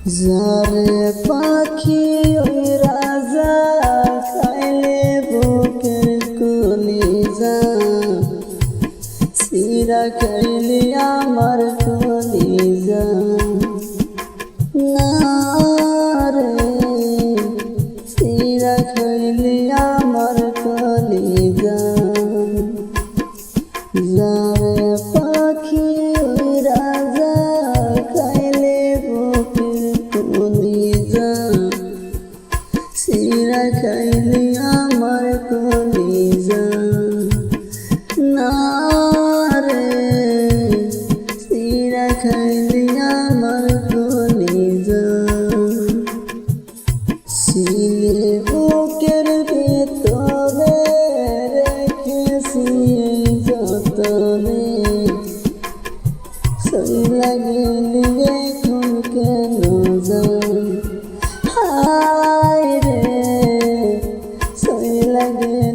যারে পাখি ওই রাজা খাইলে বুকের কলিজা সিরা খাইলে আমার কলিজা না রে সিরা খাইলে আমার কলিজা যারে পাখি ওই রাজা খাইলে বুকের কলিজা সিরা খাইলে আমার কলিজা না রে সিরা খাইলে আমার কলিজা সিলে বুকের ভেতরে রেখেছি যতনে সই লাগলি এখন কেন যাই হায় রে সই লাগে